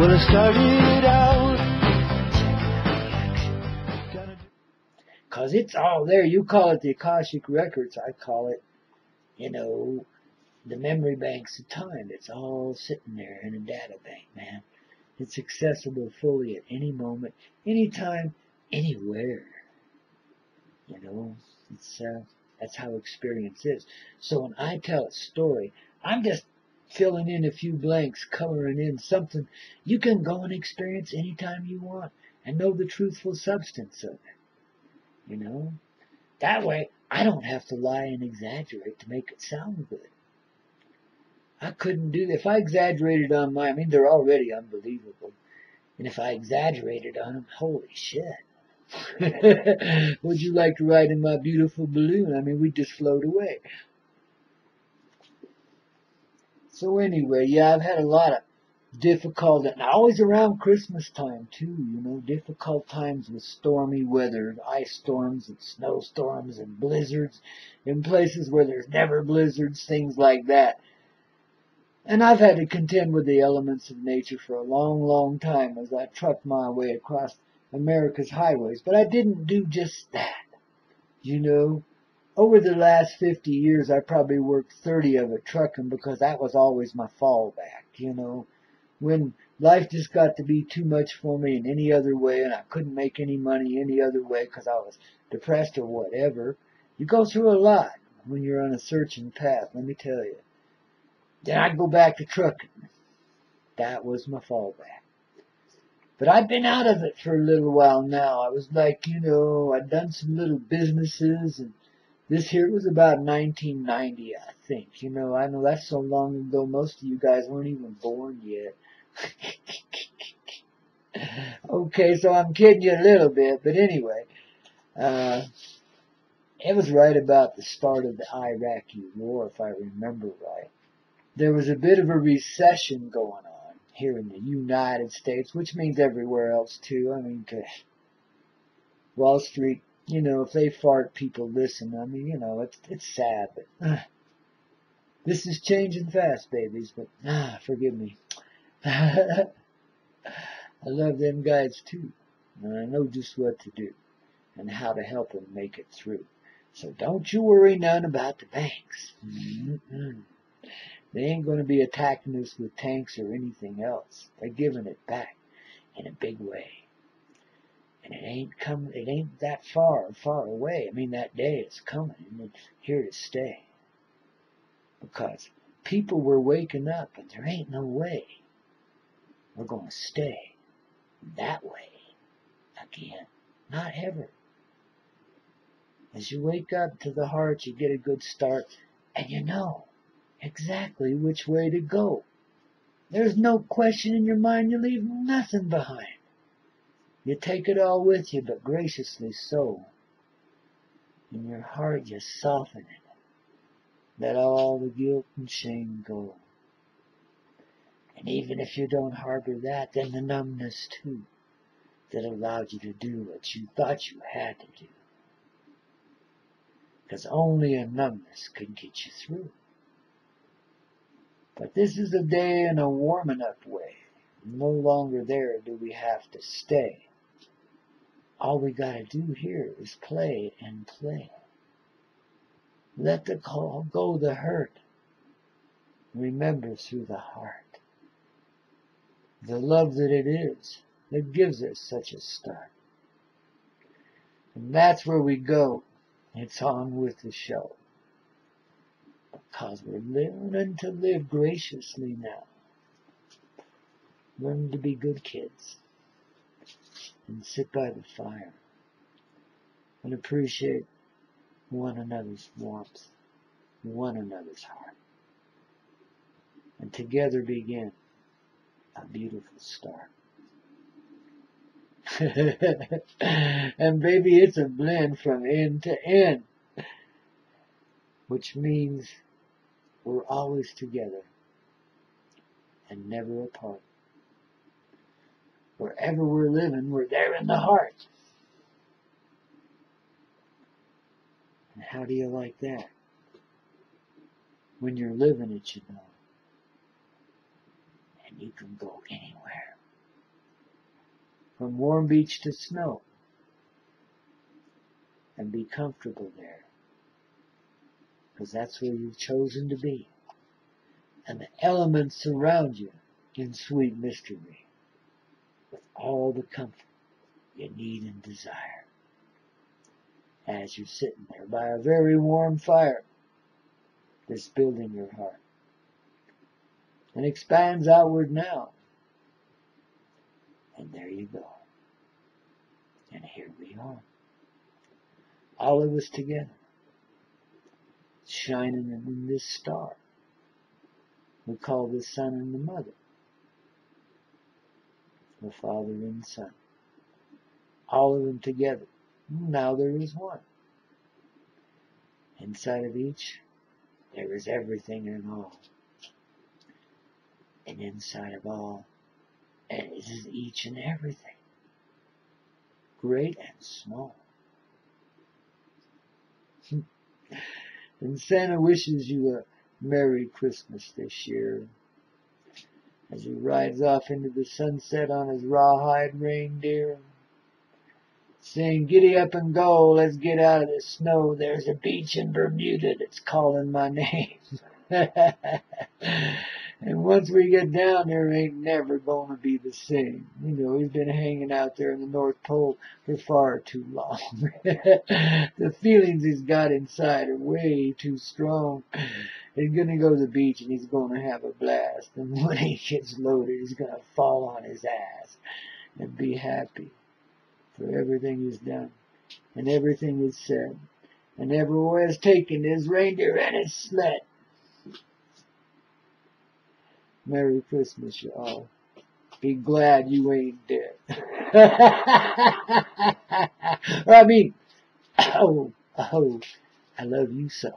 Well, I started out. 'Cause it's all there. You call it the Akashic Records. I call it, the memory banks of time. It's all sitting there in a data bank, man. It's accessible fully at any moment, anytime, anywhere. It's that's how experience is. So when I tell a story, I'm just filling in a few blanks, coloring in something you can go and experience anytime you want and know the truthful substance of it. That way I don't have to lie and exaggerate to make it sound good. I couldn't do that. If I exaggerated on mine, they're already unbelievable. And if I exaggerated on them, holy shit. Would you like to ride in my beautiful balloon? We'd just float away. So anyway, yeah, I've had a lot of difficult, and always around Christmas time too, difficult times with stormy weather, ice storms and snowstorms and blizzards in places where there's never blizzards, things like that. And I've had to contend with the elements of nature for a long, long time as I trucked my way across America's highways. But I didn't do just that. Over the last 50 years, I probably worked 30 of it trucking because that was always my fallback, When life just got to be too much for me in any other way and I couldn't make any money any other way because I was depressed or whatever, you go through a lot when you're on a searching path, let me tell you. Then I'd go back to trucking. That was my fallback. But I've been out of it for a little while now. I was like, I'd done some little businesses, and this here was about 1990, I think. I know that's so long ago, most of you guys weren't even born yet. Okay, so I'm kidding you a little bit, but anyway, it was right about the start of the Iraqi war, if I remember right. There was a bit of a recession going on here in the United States, which means everywhere else too. Wall Street, if they fart, people listen. It's sad, but this is changing fast, babies. But forgive me. I love them guys too, and I know just what to do and how to help them make it through. So don't you worry none about the banks. They ain't going to be attacking us with tanks or anything else. They're giving it back in a big way. And it ain't that far away. That day is coming and it's here to stay. Because people were waking up and there ain't no way we're going to stay that way again. Not ever. As you wake up to the heart, you get a good start and you know exactly which way to go. There's no question in your mind. You leave nothing behind. You take it all with you, but graciously so. In your heart, you soften it. Let all the guilt and shame go. And even if you don't harbor that, then the numbness too, that allowed you to do what you thought you had to do. Because only a numbness could get you through. But this is a day in a warming up way. No longer there do we have to stay. All we gotta do here is play and play. Let the call go the hurt. Remember through the heart. The love that it is that gives us such a start. And that's where we go. It's on with the show. Because we're learning to live graciously now. Learn to be good kids. And sit by the fire. And appreciate one another's warmth. One another's heart. And together begin a beautiful start. And baby, it's a blend from end to end. Which means we're always together and never apart. Wherever we're living, we're there in the heart. And how do you like that? When you're living it, you know. And you can go anywhere from warm beach to snow, and be comfortable there, because that's where you've chosen to be. And the elements surround you in sweet mystery, with all the comfort you need and desire. As you're sitting there by a very warm fire that's building your heart, and expands outward now. And there you go. And here we are, all of us together, shining in this star we call the sun and the mother, the father and son, all of them together. Now there is one. Inside of each, there is everything and all. And inside of all, it is each and everything, great and small. And Santa wishes you a Merry Christmas this year, as he rides off into the sunset on his rawhide reindeer, saying, "Giddy up and go, let's get out of the snow. There's a beach in Bermuda that's calling my name." And once we get down there, ain't never going to be the same. You know, he's been hanging out there in the North Pole for far too long. The feelings he's got inside are way too strong. He's going to go to the beach and he's going to have a blast. And when he gets loaded, he's going to fall on his ass and be happy for everything he's done and everything he's said, and everywhere he's taken his reindeer and his sled. Merry Christmas, y'all. Be glad you ain't dead. I mean, oh, I love you so.